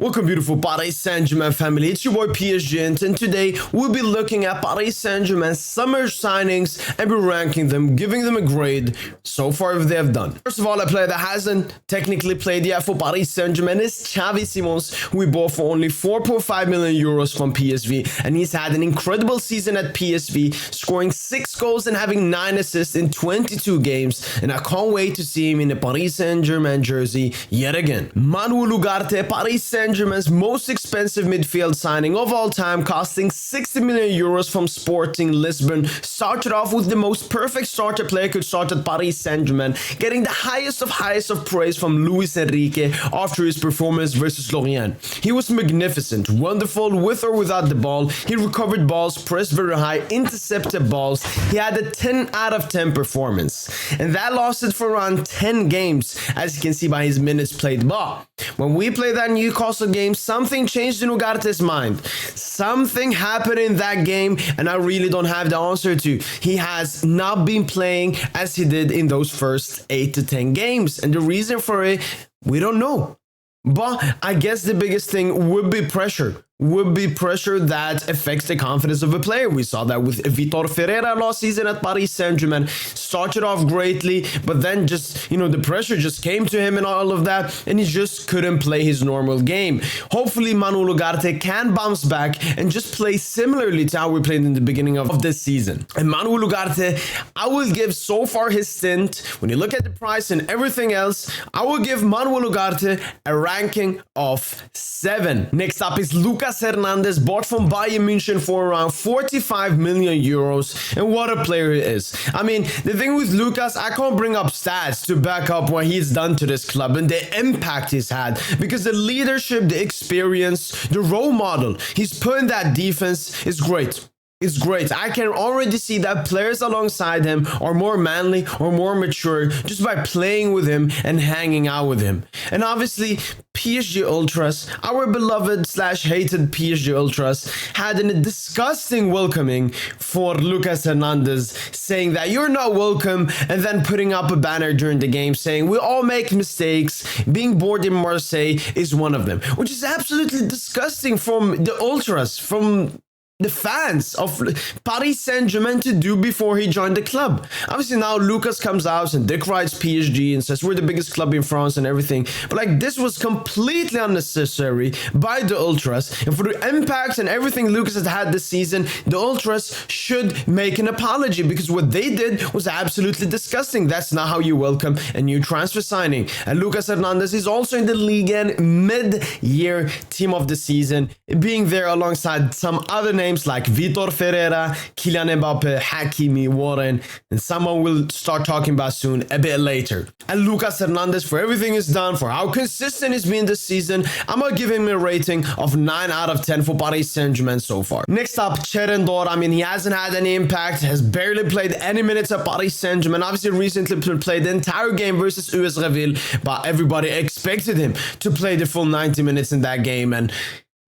Welcome, beautiful Paris Saint-Germain family. It's your boy PSG, and today we'll be looking at Paris Saint-Germain's summer signings and be ranking them, giving them a grade so far if they have done. First of all, a player that hasn't technically played yet for Paris Saint-Germain is Xavi Simons, who we bought for only 4.5 million euros from PSV, and he's had an incredible season at PSV, scoring 6 goals and having 9 assists in 22 games, and I can't wait to see him in the Paris Saint-Germain jersey yet again. Ugarte, Paris Saint-Germain's most expensive midfield signing of all time, costing 60 million euros from Sporting Lisbon, started off with the most perfect start a player could start at Paris Saint-Germain, getting the highest of praise from Luis Enrique after his performance versus Lorient. He was magnificent, wonderful with or without the ball. He recovered balls, pressed very high, intercepted balls. He had a 10 out of 10 performance, and that lasted for around 10 games, as you can see by his minutes played. But when we played that Newcastle game, something changed in Ugarte's mind. Something happened in that game, and I really don't have the answer to. He has not been playing as he did in those first 8 to 10 games, and the reason for it, we don't know. But I guess the biggest thing would be pressure. That affects the confidence of a player. We saw that with Vitor Ferreira last season at Paris Saint-Germain. Started off greatly, but then the pressure just came to him and all of that, and he just couldn't play his normal game. Hopefully, Ugarte can bounce back and just play similarly to how we played in the beginning of this season. And Ugarte, I will give so far his stint, when you look at the price and everything else, I will give Ugarte a ranking of 7. Next up is Lucas Hernandez, bought from Bayern München for around 45 million euros, and what a player he is. I mean, the thing with Lucas, I can't bring up stats to back up what he's done to this club and the impact he's had, because the leadership, the experience, the role model he's put in that defense is great. It's great. I can already see that players alongside him are more manly or more mature just by playing with him and hanging out with him. And obviously, PSG Ultras, our beloved / hated PSG Ultras, had a disgusting welcoming for Lucas Hernandez, saying that you're not welcome, and then putting up a banner during the game saying we all make mistakes, being bored in Marseille is one of them, which is absolutely disgusting from the Ultras, from the fans of Paris Saint-Germain to do before he joined the club. Obviously now Lucas comes out and Dick writes PSG and says we're the biggest club in France and everything, but this was completely unnecessary by the Ultras, and for the impact and everything Lucas has had this season, the Ultras should make an apology, because what they did was absolutely disgusting. That's not how you welcome a new transfer signing. And Lucas Hernandez is also in the Ligue 1 mid-year team of the season, being there alongside some other names like Vitor Ferreira, Kylian Mbappe, Hakimi, Warren, and someone we'll start talking about soon a bit later. And Lucas Hernandez, for everything he's done, for how consistent he's been this season, I'm gonna give him a rating of 9 out of 10 for Paris Saint-Germain so far. Next up, Ndour. I mean, he hasn't had any impact, has barely played any minutes at Paris Saint-Germain. Obviously, recently played the entire game versus US Reville, but everybody expected him to play the full 90 minutes in that game. And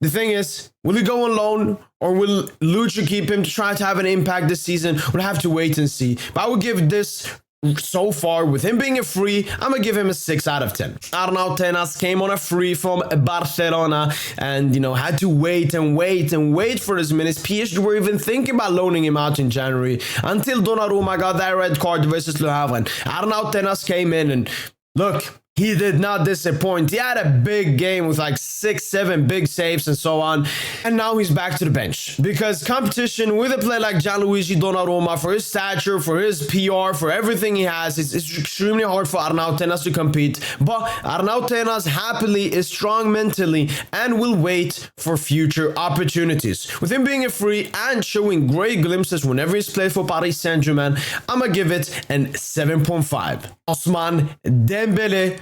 the thing is, will he go on loan, or will Lucha keep him to try to have an impact this season? We'll have to wait and see. But I would give this, so far, with him being a free, I'm going to give him a 6 out of 10. Tenas came on a free from Barcelona and, had to wait for his minutes. PSG were even thinking about loaning him out in January until Donnarumma got that red card versus Le Havre. Tenas came in and, look, he did not disappoint. He had a big game with 6-7 big saves and so on. And now he's back to the bench, because competition with a player like Gianluigi Donnarumma, for his stature, for his PR, for everything he has, it's extremely hard for Tenas to compete. But Tenas happily is strong mentally and will wait for future opportunities. With him being a free and showing great glimpses whenever he's played for Paris Saint-Germain, I'm gonna give it an 7.5. Ousmane Dembele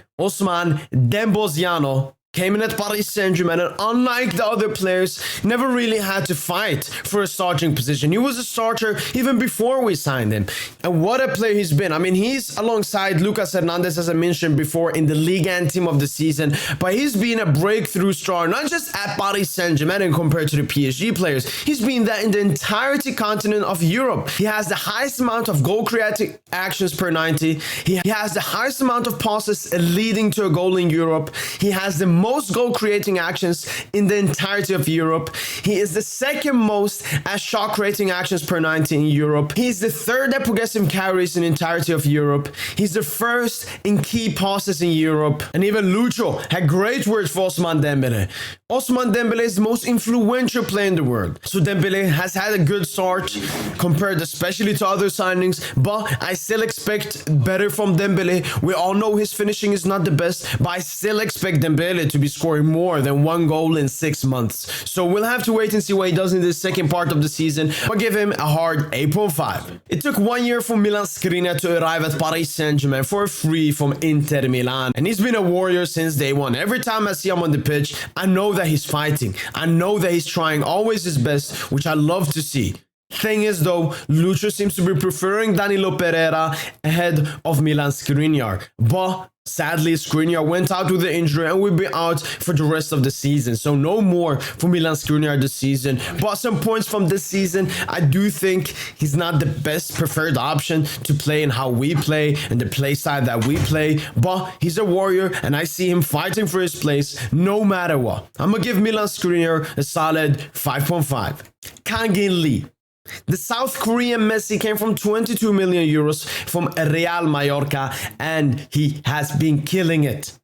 came in at Paris Saint-Germain, and unlike the other players, never really had to fight for a starting position. He was a starter even before we signed him. And what a player he's been. I mean, he's alongside Lucas Hernandez, as I mentioned before, in the Ligue 1 team of the season, but he's been a breakthrough star, not just at Paris Saint-Germain and compared to the PSG players. He's been that in the entirety continent of Europe. He has the highest amount of goal-creating actions per 90. He has the highest amount of passes leading to a goal in Europe. He has the most goal creating actions in the entirety of Europe. He is the second most as shot creating actions per 90 in Europe. He's the third at progressive carries in the entirety of Europe. He's the first in key passes in Europe. And even Lucho had great words for Ousmane Dembele. Ousmane Dembele is the most influential player in the world. So Dembele has had a good start compared especially to other signings, but I still expect better from Dembele. We all know his finishing is not the best, but I still expect Dembele to be scoring more than 1 goal in 6 months. So we'll have to wait and see what he does in the second part of the season, but give him a hard 8.5. It took 1 year for Milan Skriniar to arrive at Paris Saint-Germain for free from Inter Milan, and he's been a warrior since day one. Every time I see him on the pitch, I know that he's fighting. I know that he's trying always his best, which I love to see. Thing is though, Lucho seems to be preferring Danilo Pereira ahead of Milan Skriniar, but sadly Skriniar went out with the injury and will be out for the rest of the season, so no more for Milan Skriniar this season. But some points from this season, I do think he's not the best preferred option to play in how we play and the play side that we play, but he's a warrior and I see him fighting for his place no matter what. I'm gonna give Milan Skriniar a solid 5.5. Kangin Lee. The South Korean Messi came from 22 million euros from Real Mallorca and he has been killing it.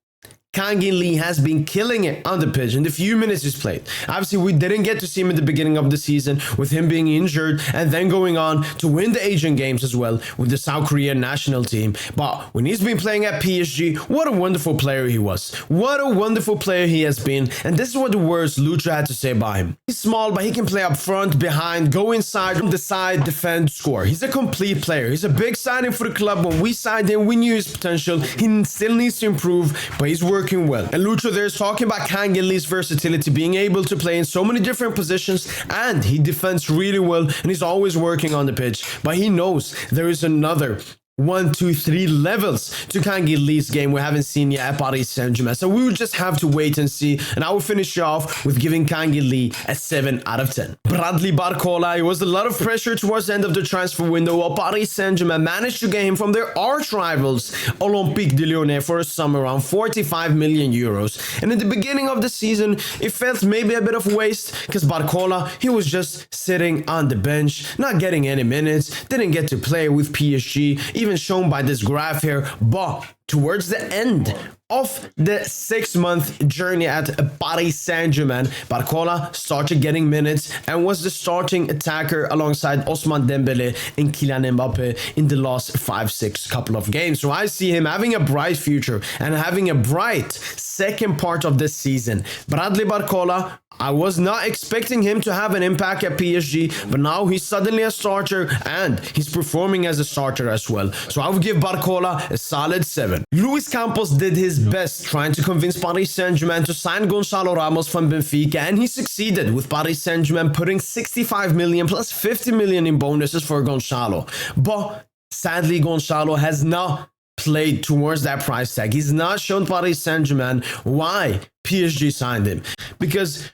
Kangin Lee has been killing it on the pitch in the few minutes he's played. Obviously, we didn't get to see him at the beginning of the season with him being injured and then going on to win the Asian Games as well with the South Korean national team. But when he's been playing at PSG, what a wonderful player he was. What a wonderful player he has been. And this is what the words Lucho had to say about him. He's small, but he can play up front, behind, go inside, from the side, defend, score. He's a complete player. He's a big signing for the club. When we signed him, we knew his potential. He still needs to improve, but he's working well. And Lucho there is talking about Kangin Lee's versatility, being able to play in so many different positions, and he defends really well and he's always working on the pitch. But he knows there is another 1, 2, 3 levels to Kangin Lee's game we haven't seen yet at Paris Saint-Germain. So we will just have to wait and see. And I will finish off with giving Kangin Lee a 7 out of 10. Bradley Barcola, it was a lot of pressure towards the end of the transfer window, while Paris Saint-Germain managed to get him from their arch rivals Olympique de Lyonnais for a sum around 45 million euros. And in the beginning of the season, it felt maybe a bit of waste because Barcola, he was just sitting on the bench, not getting any minutes, didn't get to play with PSG, even shown by this graph here. But towards the end of the 6-month journey at Paris Saint-Germain, Barcola started getting minutes and was the starting attacker alongside Ousmane Dembele and Kylian Mbappe in the last 5-6 couple of games. So I see him having a bright future and having a bright second part of this season. Bradley Barcola, I was not expecting him to have an impact at PSG, but now he's suddenly a starter and he's performing as a starter as well. So I would give Barcola a solid 7. Luis Campos did his best trying to convince Paris Saint-Germain to sign Gonçalo Ramos from Benfica, and he succeeded, with Paris Saint-Germain putting 65 million plus 50 million in bonuses for Gonçalo. But sadly, Gonçalo has not played towards that price tag. He's not shown Paris Saint-Germain why PSG signed him, because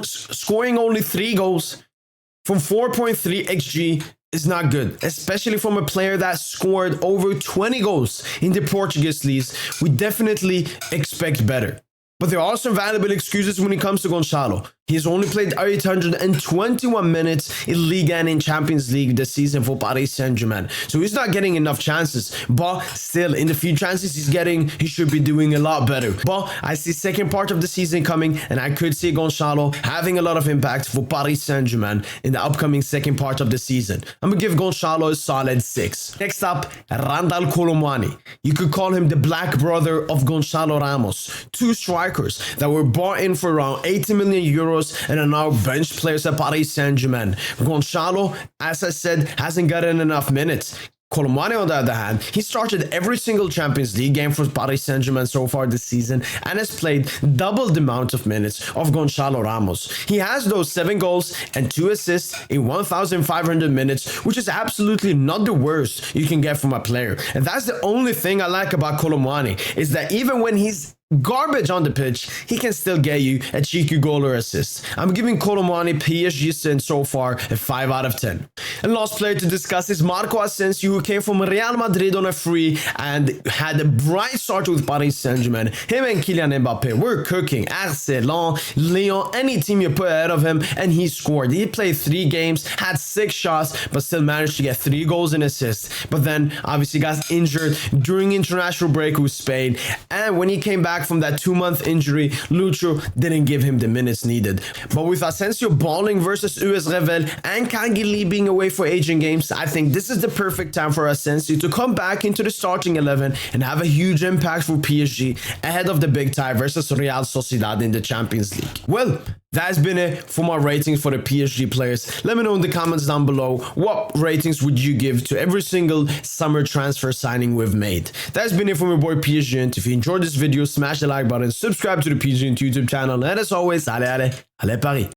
scoring only 3 goals from 4.3 XG is not good, especially from a player that scored over 20 goals in the Portuguese leagues. We definitely expect better. But there are some valuable excuses when it comes to Gonçalo. He's only played 821 minutes in Liga and in Champions League this season for Paris Saint-Germain. So he's not getting enough chances. But still, in the few chances he's getting, he should be doing a lot better. But I see second part of the season coming, and I could see Gonçalo having a lot of impact for Paris Saint-Germain in the upcoming second part of the season. I'm going to give Gonçalo a solid 6. Next up, Randal Colomwani. You could call him the black brother of Gonçalo Ramos. 2 strikers that were bought in for around 80 million euros and are now bench players at Paris Saint-Germain. Gonçalo, as I said, hasn't gotten enough minutes. Colomwani, on the other hand, he started every single Champions League game for Paris Saint-Germain so far this season and has played double the amount of minutes of Gonçalo Ramos. He has those 7 goals and 2 assists in 1,500 minutes, which is absolutely not the worst you can get from a player. And that's the only thing I like about Colomwani, is that even when he's garbage on the pitch, he can still get you a cheeky goal or assist. I'm giving Kolo PSG sin so far a 5 out of 10. And last player to discuss is Marco Asensio, who came from Real Madrid on a free and had a bright start with Paris Saint-Germain. Him and Kylian Mbappe were cooking. Arsenal, Lyon, any team you put ahead of him, and he scored. He played 3 games, had 6 shots, but still managed to get 3 goals and assists. But then obviously got injured during international break with Spain, and when he came back from that 2-month injury, Lucho didn't give him the minutes needed. But with Asensio balling versus US Revel and Kangili being away for Asian games, I think this is the perfect time for Asensio to come back into the starting 11 and have a huge impact for PSG ahead of the big tie versus Real Sociedad in the Champions League. Well, that's been it for my ratings for the PSG players. Let me know in the comments down below, what ratings would you give to every single summer transfer signing we've made. That's been it from your boy PSG. If you enjoyed this video, smash the like button, subscribe to the PSG YouTube channel, and as always, allez Paris.